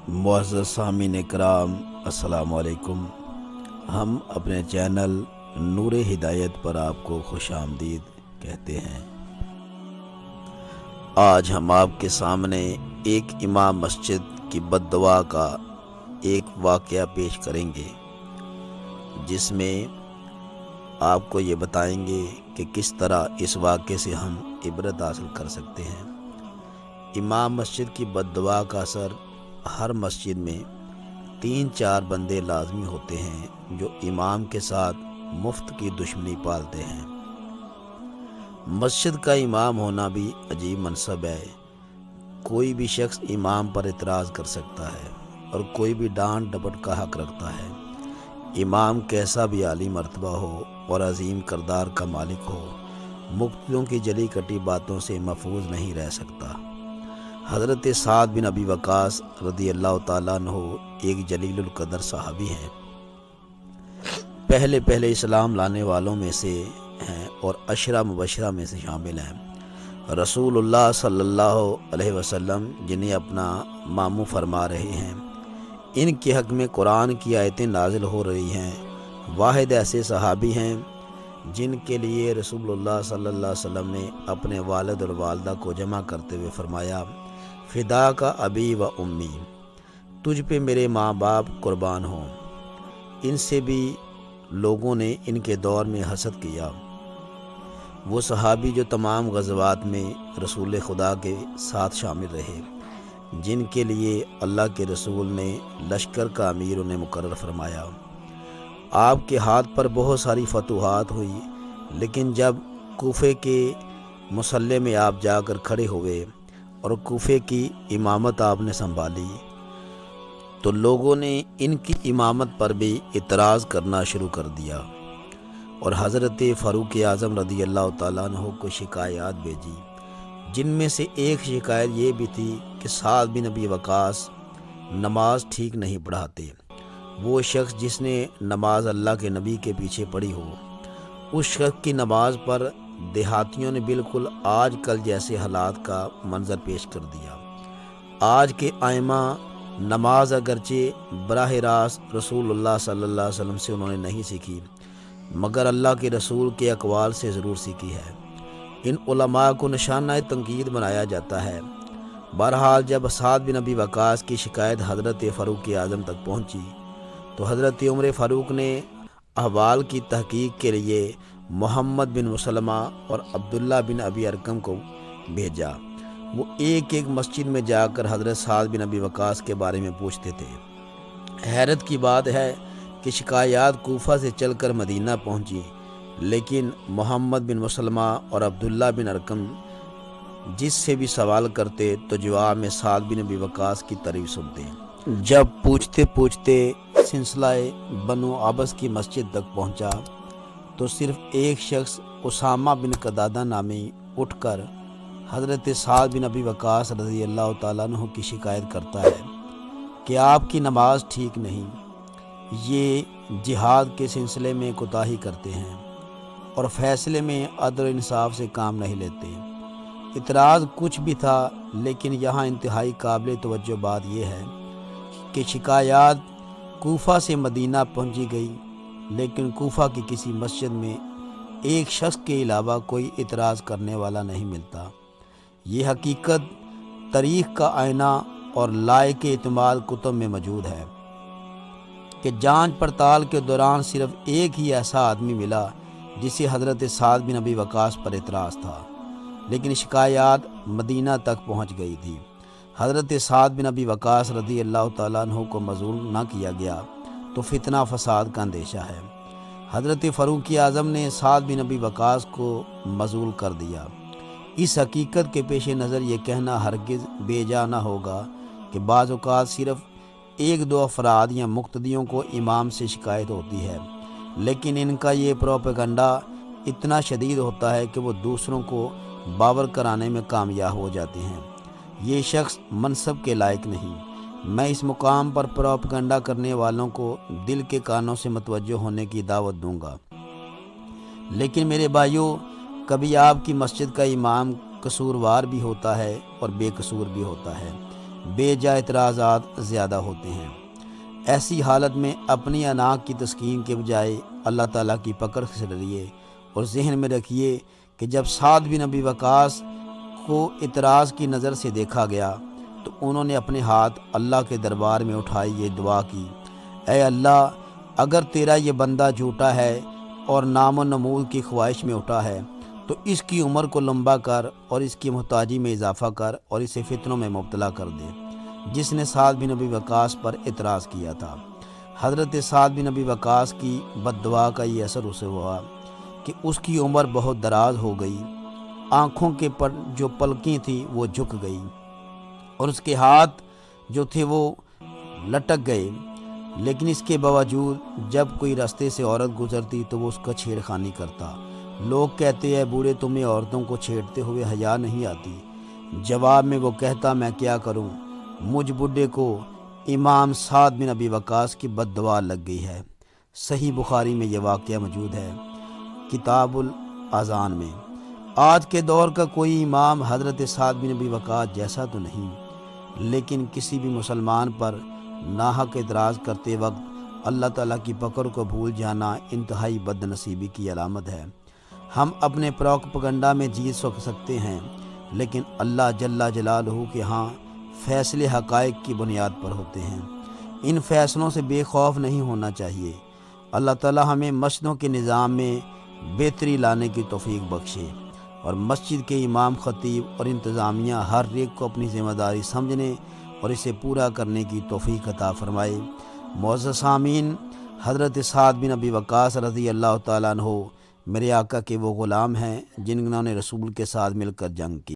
معزز سامعین کرام، السلام علیکم۔ ہم اپنے چینل نور ہدایت پر آپ کو خوش آمدید کہتے ہیں۔ آج ہم آپ کے سامنے ایک امام مسجد کی بد دعا کا ایک واقعہ پیش کریں گے، جس میں آپ کو یہ بتائیں گے کہ کس طرح اس واقعے سے ہم عبرت حاصل کر سکتے ہیں۔ امام مسجد کی بد دعا کا اثر ہر مسجد میں 3-4 بندے لازمی ہوتے ہیں جو امام کے ساتھ مفت کی دشمنی پالتے ہیں۔ مسجد کا امام ہونا بھی عجیب منصب ہے۔ کوئی بھی شخص امام پر اعتراض کر سکتا ہے اور کوئی بھی ڈانٹ ڈپٹ کا حق رکھتا ہے۔ امام کیسا بھی عالی مرتبہ ہو اور عظیم کردار کا مالک ہو، مبتدیوں کی جلی کٹی باتوں سے محفوظ نہیں رہ سکتا۔ حضرت سعد بن ابی وقاص رضی اللہ تعالیٰ عنہ ایک جلیل القدر صحابی ہیں۔ پہلے اسلام لانے والوں میں سے ہیں اور عشرہ مبشرہ میں سے شامل ہیں۔ رسول اللہ صلی اللہ علیہ وسلم جنہیں اپنا ماموں فرما رہے ہیں، ان کے حق میں قرآن کی آیتیں نازل ہو رہی ہیں۔ واحد ایسے صحابی ہیں جن کے لیے رسول اللہ صلی اللہ علیہ وسلم نے اپنے والد اور والدہ کو جمع کرتے ہوئے فرمایا، فدا کا ابی و امی، تجھ پہ میرے ماں باپ قربان ہوں۔ ان سے بھی لوگوں نے ان کے دور میں حسد کیا۔ وہ صحابی جو تمام غزوات میں رسول خدا کے ساتھ شامل رہے، جن کے لیے اللہ کے رسول نے لشکر کا امیر انہیں مقرر فرمایا۔ آپ کے ہاتھ پر بہت ساری فتوحات ہوئی، لیکن جب کوفے کے مسلح میں آپ جا کر کھڑے ہوئے اور کوفے کی امامت آپ نے سنبھالی تو لوگوں نے ان کی امامت پر بھی اعتراض کرنا شروع کر دیا اور حضرت فاروق اعظم رضی اللہ تعالیٰ عنہ کو شکایات بھیجی، جن میں سے ایک شکایت یہ بھی تھی کہ سعد بن ابی وقاص نماز ٹھیک نہیں پڑھاتے۔ وہ شخص جس نے نماز اللہ کے نبی کے پیچھے پڑھی ہو، اس شخص کی نماز پر دیہاتیوں نے بالکل آج کل جیسے حالات کا منظر پیش کر دیا۔ آج کے ائمہ نماز اگرچہ براہ راست رسول اللہ صلی اللہ علیہ وسلم سے انہوں نے نہیں سیکھی، مگر اللہ کے رسول کے اقوال سے ضرور سیکھی ہے۔ ان علماء کو نشانہ تنقید بنایا جاتا ہے۔ بہرحال جب سعد بن ابی وقاص کی شکایت حضرت فاروق اعظم تک پہنچی تو حضرت عمر فاروق نے احوال کی تحقیق کے لیے محمد بن مسلمہ اور عبداللہ بن ابی ارقم کو بھیجا۔ وہ ایک مسجد میں جا کر حضرت سعد بن ابی وقاص کے بارے میں پوچھتے تھے۔ حیرت کی بات ہے کہ شکایات کوفہ سے چل کر مدینہ پہنچی، لیکن محمد بن مسلمہ اور عبداللہ بن ارقم جس سے بھی سوال کرتے تو جواب میں سعد بن ابی وقاص کی تعریف سنتے۔ جب پوچھتے سلسلہ بنو عبس کی مسجد تک پہنچا تو صرف ایک شخص اسامہ بن قتادہ نامی اٹھ کر حضرت سعد بن ابی وقاص رضی اللہ تعالیٰ عنہ کی شکایت کرتا ہے کہ آپ کی نماز ٹھیک نہیں، یہ جہاد کے سلسلے میں کوتاہی کرتے ہیں اور فیصلے میں عدل و انصاف سے کام نہیں لیتے۔ اعتراض کچھ بھی تھا، لیکن یہاں انتہائی قابل توجہ بات یہ ہے کہ شکایات کوفہ سے مدینہ پہنچی گئی، لیکن کوفہ کی کسی مسجد میں ایک شخص کے علاوہ کوئی اعتراض کرنے والا نہیں ملتا۔ یہ حقیقت تاریخ کا آئینہ اور لائق اعتماد کتب میں موجود ہے کہ جانچ پڑتال کے دوران صرف ایک ہی ایسا آدمی ملا جسے حضرت سعد بن ابی وقاص پر اعتراض تھا، لیکن شکایات مدینہ تک پہنچ گئی تھی۔ حضرت سعد بن ابی وقاص رضی اللہ تعالیٰ عنہ کو معزول نہ کیا گیا تو فتنہ فساد کا اندیشہ ہے۔ حضرت فاروق اعظم نے سعد بن ابی وقاص کو معزول کر دیا۔ اس حقیقت کے پیش نظر یہ کہنا ہرگز بے جا نہ ہوگا کہ بعض اوقات صرف 1-2 افراد یا مقتدیوں کو امام سے شکایت ہوتی ہے، لیکن ان کا یہ پروپیگنڈا اتنا شدید ہوتا ہے کہ وہ دوسروں کو باور کرانے میں کامیاب ہو جاتے ہیں۔ یہ شخص منصب کے لائق نہیں۔ میں اس مقام پر پروپیگنڈا کرنے والوں کو دل کے کانوں سے متوجہ ہونے کی دعوت دوں گا۔ لیکن میرے بھائیوں، کبھی آپ کی مسجد کا امام قصوروار بھی ہوتا ہے اور بے قصور بھی ہوتا ہے۔ بے جا اعتراضات زیادہ ہوتے ہیں۔ ایسی حالت میں اپنی انا کی تسکین کے بجائے اللہ تعالیٰ کی پکڑ سے ڈریے اور ذہن میں رکھیے کہ جب سعد بن ابی وقاص کو اعتراض کی نظر سے دیکھا گیا تو انہوں نے اپنے ہاتھ اللہ کے دربار میں اٹھائی یہ دعا کی، اے اللہ، اگر تیرا یہ بندہ جھوٹا ہے اور نام و نمود کی خواہش میں اٹھا ہے تو اس کی عمر کو لمبا کر اور اس کی محتاجی میں اضافہ کر اور اسے فتنوں میں مبتلا کر دے، جس نے سعد بن ابی وقاص پر اعتراض کیا تھا۔ حضرت سعد بن ابی وقاص کی بد دعا کا یہ اثر اسے ہوا کہ اس کی عمر بہت دراز ہو گئی، آنکھوں کے پر جو پلکیں تھیں وہ جھک گئی اور اس کے ہاتھ جو تھے وہ لٹک گئے، لیکن اس کے باوجود جب کوئی راستے سے عورت گزرتی تو وہ اس کا چھیڑ خانی کرتا۔ لوگ کہتے ہیں بوڑھے تمہیں عورتوں کو چھیڑتے ہوئے حیا نہیں آتی؟ جواب میں وہ کہتا میں کیا کروں، مجھ بڈھے کو امام سعد بن ابی وقاص کی بد دعا لگ گئی ہے۔ صحیح بخاری میں یہ واقعہ موجود ہے، کتاب الاذان میں۔ آج کے دور کا کوئی امام حضرت سعد بن ابی وقاص جیسا تو نہیں، لیکن کسی بھی مسلمان پر ناحق اعتراض کرتے وقت اللہ تعالیٰ کی پکڑ کو بھول جانا انتہائی بد نصیبی کی علامت ہے۔ ہم اپنے پروپیگنڈا میں جیت سکتے ہیں، لیکن اللہ جل جلالہ کے ہاں فیصلے حقائق کی بنیاد پر ہوتے ہیں۔ ان فیصلوں سے بے خوف نہیں ہونا چاہیے۔ اللہ تعالیٰ ہمیں مسجدوں کے نظام میں بہتری لانے کی توفیق بخشے اور مسجد کے امام، خطیب اور انتظامیہ ہر ایک کو اپنی ذمہ داری سمجھنے اور اسے پورا کرنے کی توفیق عطا فرمائے۔ معزز سامعین، حضرت سعد بن ابی وقاص رضی اللہ تعالیٰ عنہ میرے آقا کے وہ غلام ہیں جنہوں نے رسول کے ساتھ مل کر جنگ کی۔